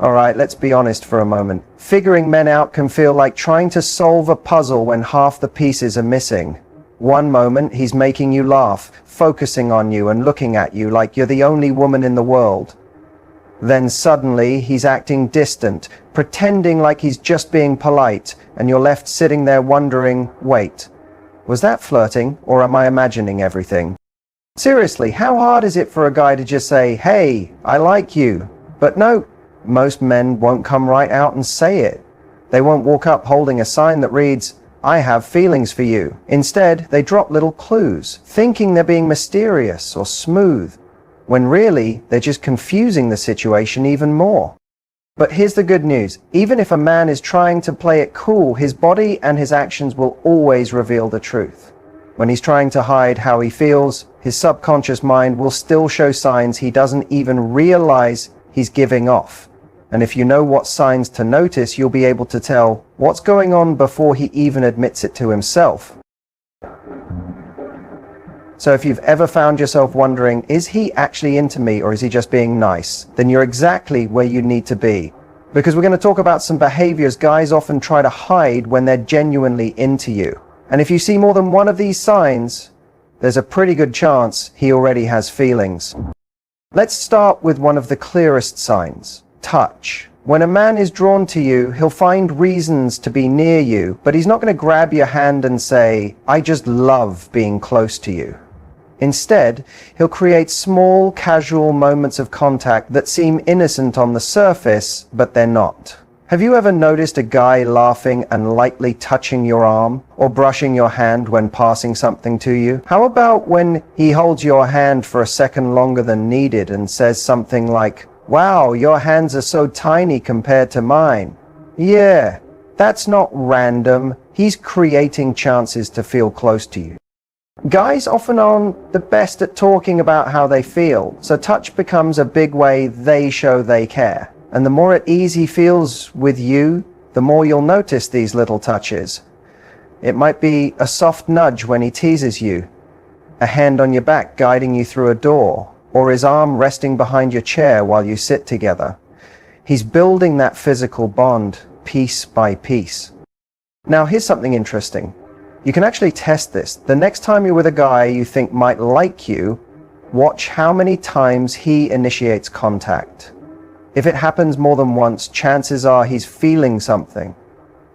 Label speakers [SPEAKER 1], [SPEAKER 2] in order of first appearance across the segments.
[SPEAKER 1] Alright, let's be honest for a moment. Figuring men out can feel like trying to solve a puzzle when half the pieces are missing. One moment, he's making you laugh, focusing on you and looking at you like you're the only woman in the world. Then suddenly, he's acting distant, pretending like he's just being polite, and you're left sitting there wondering, wait, was that flirting, or am I imagining everything? Seriously, how hard is it for a guy to just say, hey, I like you? But no, most men won't come right out and say it. They won't walk up holding a sign that reads, I have feelings for you. Instead, they drop little clues, thinking they're being mysterious or smooth, when really they're just confusing the situation even more. But here's the good news. Even if a man is trying to play it cool, his body and his actions will always reveal the truth. When he's trying to hide how he feels, his subconscious mind will still show signs he doesn't even realize he's giving off. And if you know what signs to notice, you'll be able to tell what's going on before he even admits it to himself. So if you've ever found yourself wondering, is he actually into me or is he just being nice? Then you're exactly where you need to be. Because we're going to talk about some behaviors guys often try to hide when they're genuinely into you. And if you see more than one of these signs, there's a pretty good chance he already has feelings. Let's start with one of the clearest signs. Touch. When a man is drawn to you, he'll find reasons to be near you, but he's not going to grab your hand and say, I just love being close to you. Instead, he'll create small, casual moments of contact that seem innocent on the surface, but they're not. Have you ever noticed a guy laughing and lightly touching your arm, or brushing your hand when passing something to you? How about when he holds your hand for a second longer than needed and says something like, wow, your hands are so tiny compared to mine. Yeah, that's not random. He's creating chances to feel close to you. Guys often aren't the best at talking about how they feel, so touch becomes a big way they show they care. And the more at ease he feels with you, the more you'll notice these little touches. It might be a soft nudge when he teases you, a hand on your back guiding you through a door, or his arm resting behind your chair while you sit together. He's building that physical bond piece by piece. Now here's something interesting. You can actually test this. The next time you're with a guy you think might like you, watch how many times he initiates contact. If it happens more than once, chances are he's feeling something.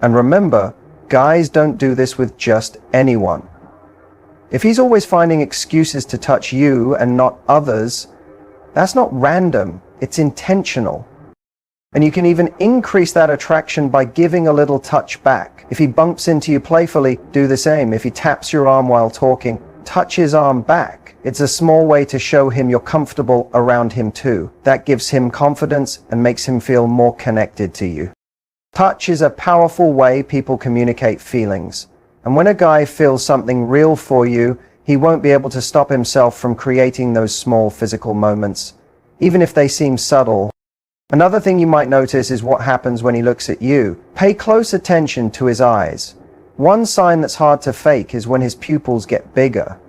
[SPEAKER 1] And remember, guys don't do this with just anyone. If he's always finding excuses to touch you and not others, that's not random, it's intentional. And you can even increase that attraction by giving a little touch back. If he bumps into you playfully, do the same. If he taps your arm while talking, touch his arm back. It's a small way to show him you're comfortable around him too. That gives him confidence and makes him feel more connected to you. Touch is a powerful way people communicate feelings. And when a guy feels something real for you, he won't be able to stop himself from creating those small physical moments, even if they seem subtle. Another thing you might notice is what happens when he looks at you. Pay close attention to his eyes. One sign that's hard to fake is when his pupils get bigger.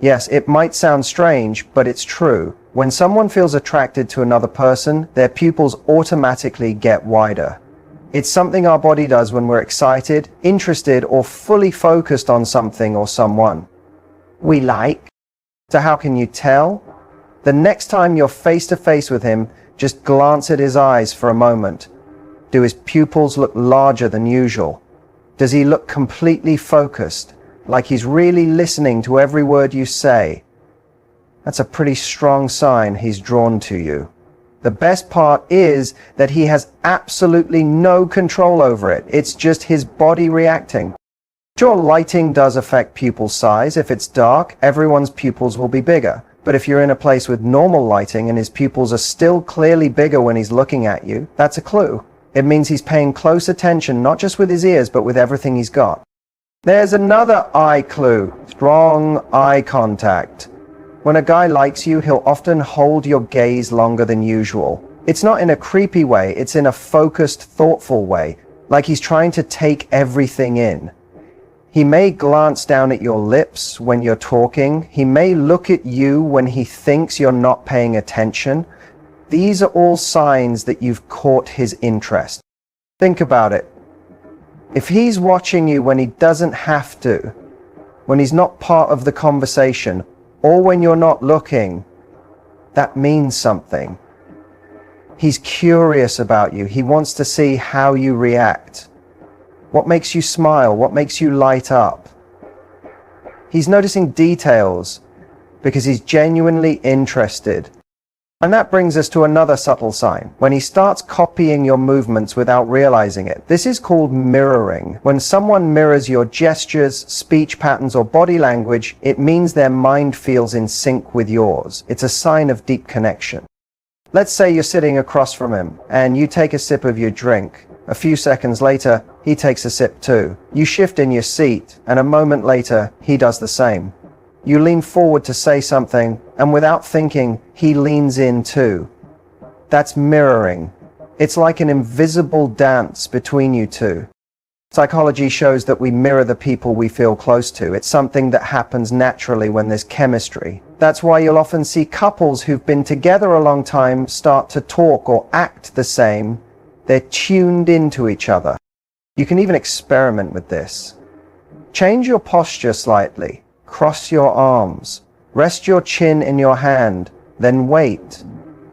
[SPEAKER 1] Yes, it might sound strange, but it's true. When someone feels attracted to another person, their pupils automatically get wider. It's something our body does when we're excited, interested, or fully focused on something or someone we like. So how can you tell? The next time you're face to face with him, just glance at his eyes for a moment. Do his pupils look larger than usual? Does he look completely focused, like he's really listening to every word you say? That's a pretty strong sign he's drawn to you. The best part is that he has absolutely no control over it. It's just his body reacting. Sure, lighting does affect pupil size. If it's dark, everyone's pupils will be bigger. But if you're in a place with normal lighting and his pupils are still clearly bigger when he's looking at you, that's a clue. It means he's paying close attention, not just with his ears, but with everything he's got. There's another eye clue. Strong eye contact. When a guy likes you, he'll often hold your gaze longer than usual. It's not in a creepy way, it's in a focused, thoughtful way, like he's trying to take everything in. He may glance down at your lips when you're talking. He may look at you when he thinks you're not paying attention. These are all signs that you've caught his interest. Think about it. If he's watching you when he doesn't have to, when he's not part of the conversation, or when you're not looking, that means something. He's curious about you. He wants to see how you react. What makes you smile? What makes you light up? He's noticing details because he's genuinely interested. And that brings us to another subtle sign. When he starts copying your movements without realizing it. This is called mirroring. When someone mirrors your gestures, speech patterns, or body language, it means their mind feels in sync with yours. It's a sign of deep connection. Let's say you're sitting across from him and you take a sip of your drink. A few seconds later, he takes a sip too. You shift in your seat, and a moment later, he does the same. You lean forward to say something, and without thinking, he leans in too. That's mirroring. It's like an invisible dance between you two. Psychology shows that we mirror the people we feel close to. It's something that happens naturally when there's chemistry. That's why you'll often see couples who've been together a long time start to talk or act the same. They're tuned into each other. You can even experiment with this. Change your posture slightly. Cross your arms. Rest your chin in your hand. Then wait.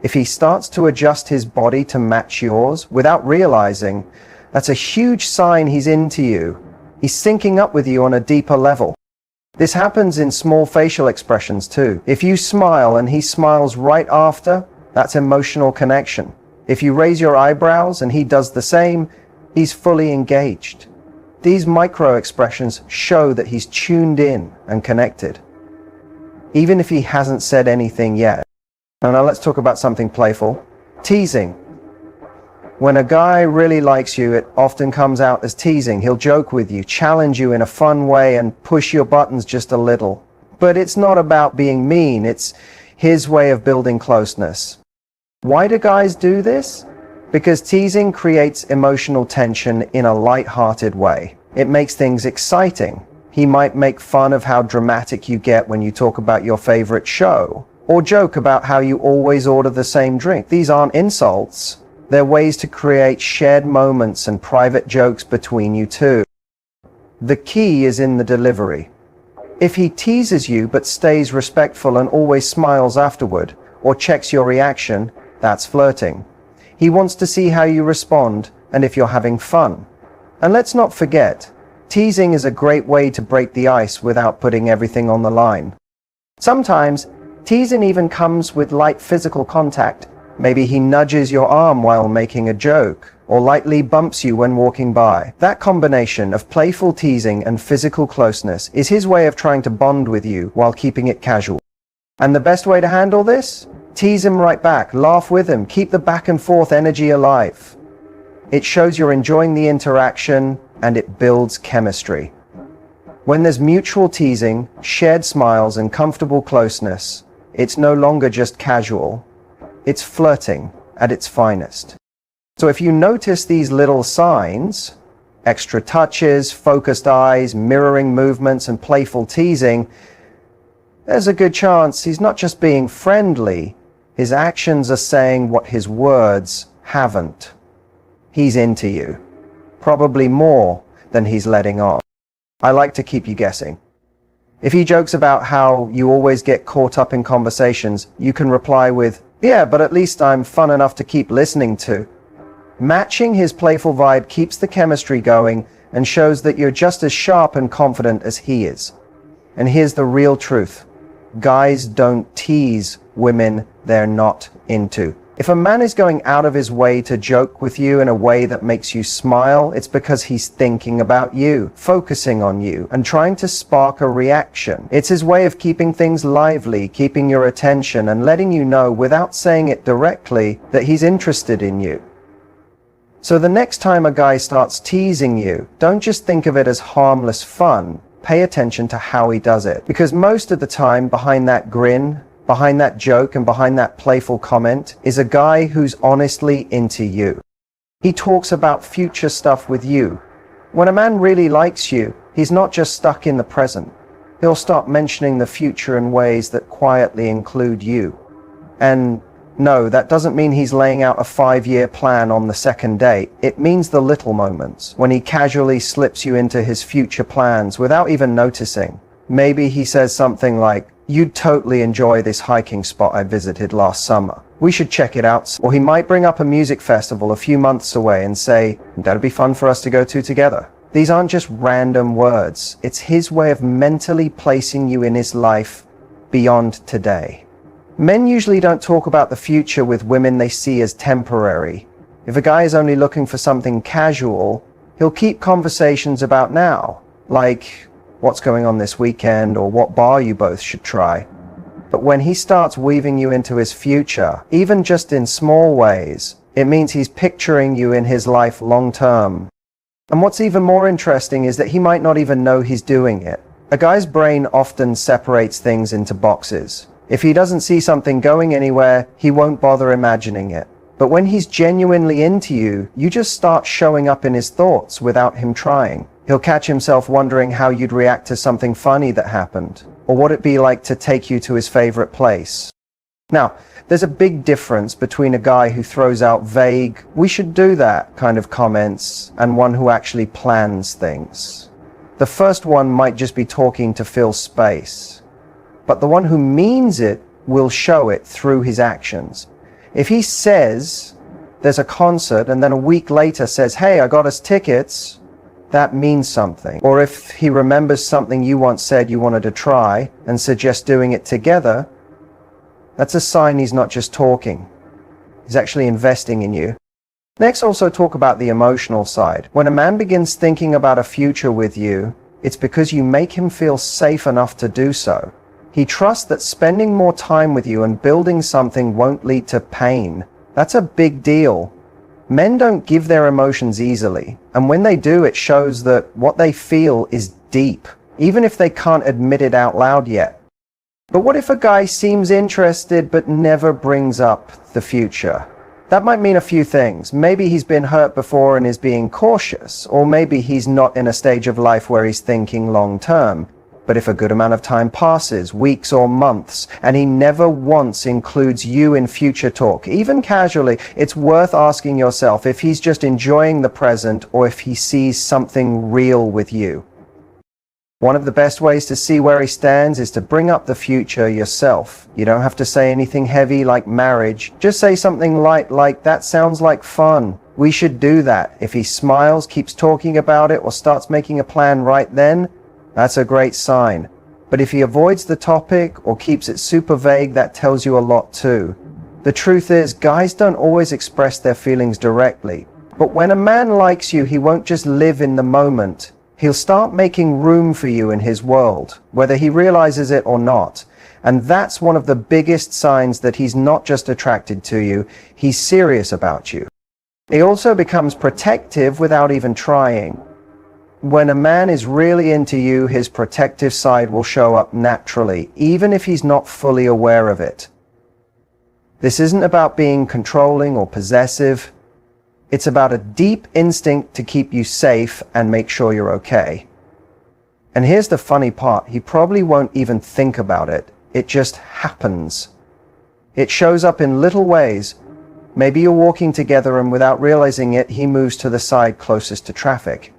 [SPEAKER 1] If he starts to adjust his body to match yours without realizing, that's a huge sign he's into you. He's syncing up with you on a deeper level. This happens in small facial expressions too. If you smile and he smiles right after, that's emotional connection. If you raise your eyebrows and he does the same, he's fully engaged. These micro expressions show that he's tuned in and connected, even if he hasn't said anything yet. Now let's talk about something playful. Teasing. When a guy really likes you, it often comes out as teasing. He'll joke with you, challenge you in a fun way, and push your buttons just a little. But it's not about being mean, it's his way of building closeness. Why do guys do this? Because teasing creates emotional tension in a light-hearted way. It makes things exciting. He might make fun of how dramatic you get when you talk about your favorite show, or joke about how you always order the same drink. These aren't insults. They're ways to create shared moments and private jokes between you two. The key is in the delivery. If he teases you but stays respectful and always smiles afterward, or checks your reaction, that's flirting. He wants to see how you respond and if you're having fun. And let's not forget, teasing is a great way to break the ice without putting everything on the line. Sometimes, teasing even comes with light physical contact. Maybe he nudges your arm while making a joke, or lightly bumps you when walking by. That combination of playful teasing and physical closeness is his way of trying to bond with you while keeping it casual. And the best way to handle this? Tease him right back, laugh with him, keep the back and forth energy alive. It shows you're enjoying the interaction and it builds chemistry. When there's mutual teasing, shared smiles, and comfortable closeness, it's no longer just casual. It's flirting at its finest. So if you notice these little signs, extra touches, focused eyes, mirroring movements, and playful teasing, there's a good chance he's not just being friendly, his actions are saying what his words haven't. He's into you, probably more than he's letting on. I like to keep you guessing. If he jokes about how you always get caught up in conversations, you can reply with, "Yeah, but at least I'm fun enough to keep listening to." Matching his playful vibe keeps the chemistry going and shows that you're just as sharp and confident as he is. And here's the real truth. Guys don't tease women they're not into. If a man is going out of his way to joke with you in a way that makes you smile, it's because he's thinking about you, focusing on you, and trying to spark a reaction. It's his way of keeping things lively, keeping your attention, and letting you know without saying it directly that he's interested in you. So the next time a guy starts teasing you, don't just think of it as harmless fun. Pay attention to how he does it. Because most of the time, behind that grin, behind that joke, and behind that playful comment is a guy who's honestly into you. He talks about future stuff with you. When a man really likes you, he's not just stuck in the present. He'll start mentioning the future in ways that quietly include you. And No, that doesn't mean he's laying out a 5-year plan on the second date. It means the little moments, when he casually slips you into his future plans without even noticing. Maybe he says something like, "You'd totally enjoy this hiking spot I visited last summer. We should check it out." Or he might bring up a music festival a few months away and say, "That'd be fun for us to go to together." These aren't just random words. It's his way of mentally placing you in his life beyond today. Men usually don't talk about the future with women they see as temporary. If a guy is only looking for something casual, he'll keep conversations about now, like what's going on this weekend or what bar you both should try. But when he starts weaving you into his future, even just in small ways, it means he's picturing you in his life long term. And what's even more interesting is that he might not even know he's doing it. A guy's brain often separates things into boxes. If he doesn't see something going anywhere, he won't bother imagining it. But when he's genuinely into you, you just start showing up in his thoughts without him trying. He'll catch himself wondering how you'd react to something funny that happened, or what it'd be like to take you to his favorite place. Now, there's a big difference between a guy who throws out vague, "we should do that" kind of comments, and one who actually plans things. The first one might just be talking to fill space, but the one who means it will show it through his actions. If he says there's a concert and then a week later says, "Hey, I got us tickets," that means something. Or if he remembers something you once said you wanted to try and suggests doing it together, that's a sign he's not just talking. He's actually investing in you. Next, also talk about the emotional side. When a man begins thinking about a future with you, it's because you make him feel safe enough to do so. He trusts that spending more time with you and building something won't lead to pain. That's a big deal. Men don't give their emotions easily, and when they do, it shows that what they feel is deep, even if they can't admit it out loud yet. But what if a guy seems interested but never brings up the future? That might mean a few things. Maybe he's been hurt before and is being cautious, or maybe he's not in a stage of life where he's thinking long term. But if a good amount of time passes, weeks or months, and he never once includes you in future talk, even casually, it's worth asking yourself if he's just enjoying the present or if he sees something real with you. One of the best ways to see where he stands is to bring up the future yourself. You don't have to say anything heavy like marriage. Just say something light like, "That sounds like fun. We should do that." If he smiles, keeps talking about it, or starts making a plan right then, that's a great sign. But if he avoids the topic or keeps it super vague, that tells you a lot too. The truth is, guys don't always express their feelings directly. But when a man likes you, he won't just live in the moment. He'll start making room for you in his world, whether he realizes it or not. And that's one of the biggest signs that he's not just attracted to you, he's serious about you. He also becomes protective without even trying. When a man is really into you, his protective side will show up naturally, even if he's not fully aware of it. This isn't about being controlling or possessive. It's about a deep instinct to keep you safe and make sure you're okay. And here's the funny part. He probably won't even think about it. It just happens. It shows up in little ways. Maybe you're walking together and without realizing it, he moves to the side closest to traffic.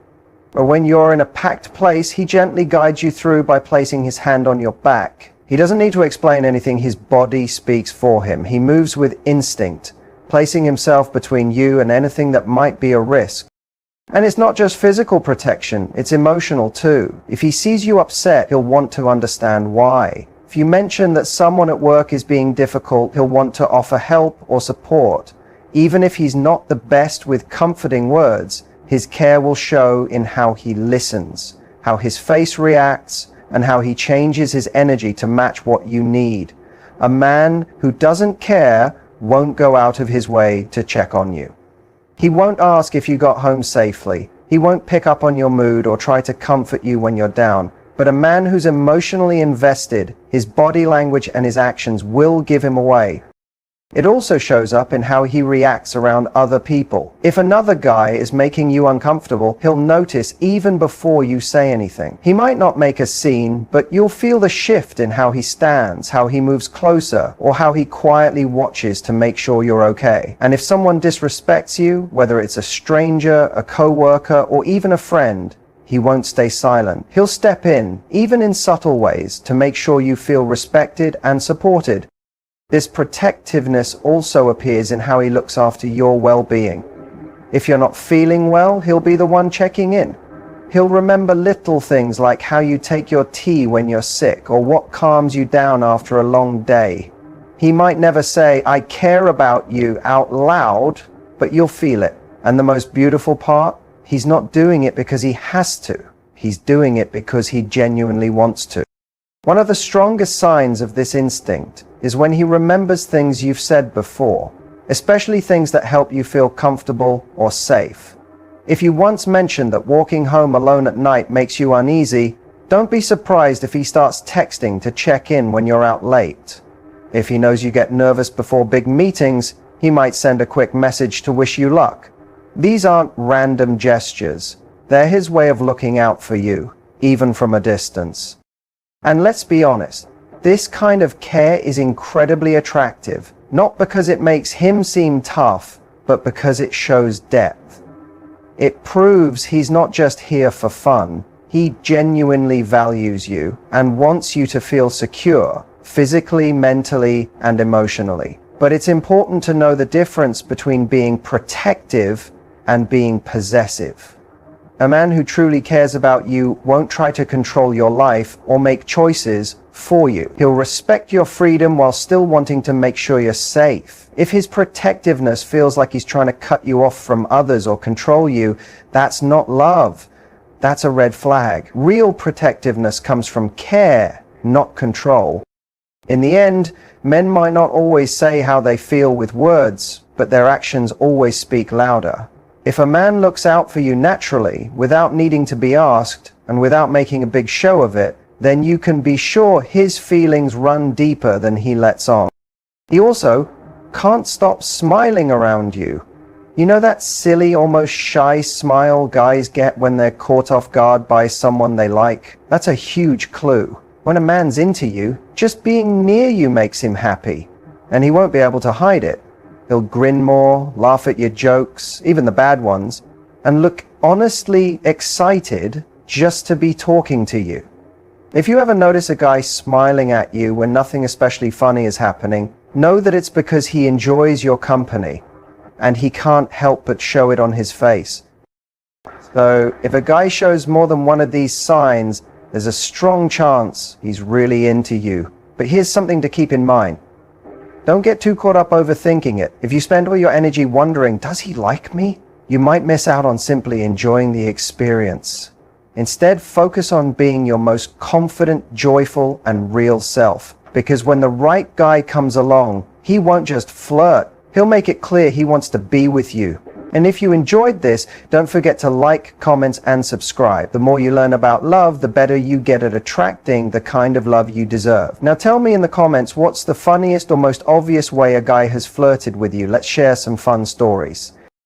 [SPEAKER 1] Or when you're in a packed place, he gently guides you through by placing his hand on your back. He doesn't need to explain anything. His body speaks for him. He moves with instinct, placing himself between you and anything that might be a risk. And it's not just physical protection, it's emotional too. If he sees you upset, he'll want to understand why. If you mention that someone at work is being difficult, he'll want to offer help or support. Even if he's not the best with comforting words, his care will show in how he listens, how his face reacts, and how he changes his energy to match what you need. A man who doesn't care won't go out of his way to check on you. He won't ask if you got home safely. He won't pick up on your mood or try to comfort you when you're down. But a man who's emotionally invested, his body language and his actions will give him away. It also shows up in how he reacts around other people. If another guy is making you uncomfortable, he'll notice even before you say anything. He might not make a scene, but you'll feel the shift in how he stands, how he moves closer, or how he quietly watches to make sure you're okay. And if someone disrespects you, whether it's a stranger, a coworker, or even a friend, he won't stay silent. He'll step in, even in subtle ways, to make sure you feel respected and supported. This protectiveness also appears in how he looks after your well-being. If you're not feeling well, he'll be the one checking in. He'll remember little things like how you take your tea when you're sick or what calms you down after a long day. He might never say, "I care about you" out loud, but you'll feel it. And the most beautiful part? He's not doing it because he has to. He's doing it because he genuinely wants to. One of the strongest signs of this instinct is when he remembers things you've said before, especially things that help you feel comfortable or safe. If you once mentioned that walking home alone at night makes you uneasy, don't be surprised if he starts texting to check in when you're out late. If he knows you get nervous before big meetings, he might send a quick message to wish you luck. These aren't random gestures. They're his way of looking out for you, even from a distance. And let's be honest, this kind of care is incredibly attractive, not because it makes him seem tough, but because it shows depth. It proves he's not just here for fun. He genuinely values you and wants you to feel secure, physically, mentally, and emotionally. But it's important to know the difference between being protective and being possessive. A man who truly cares about you won't try to control your life or make choices for you. He'll respect your freedom while still wanting to make sure you're safe. If his protectiveness feels like he's trying to cut you off from others or control you, that's not love. That's a red flag. Real protectiveness comes from care, not control. In the end, men might not always say how they feel with words, but their actions always speak louder. If a man looks out for you naturally, without needing to be asked, and without making a big show of it, then you can be sure his feelings run deeper than he lets on. He also can't stop smiling around you. You know that silly, almost shy smile guys get when they're caught off guard by someone they like? That's a huge clue. When a man's into you, just being near you makes him happy, and he won't be able to hide it. He'll grin more, laugh at your jokes, even the bad ones, and look honestly excited just to be talking to you. If you ever notice a guy smiling at you when nothing especially funny is happening, know that it's because he enjoys your company, and he can't help but show it on his face. So if a guy shows more than one of these signs, there's a strong chance he's really into you. But here's something to keep in mind. Don't get too caught up overthinking it. If you spend all your energy wondering, does he like me? You might miss out on simply enjoying the experience. Instead, focus on being your most confident, joyful, and real self. Because when the right guy comes along, he won't just flirt. He'll make it clear he wants to be with you. And if you enjoyed this, don't forget to like, comment, and subscribe. The more you learn about love, the better you get at attracting the kind of love you deserve. Now tell me in the comments, what's the funniest or most obvious way a guy has flirted with you? Let's share some fun stories.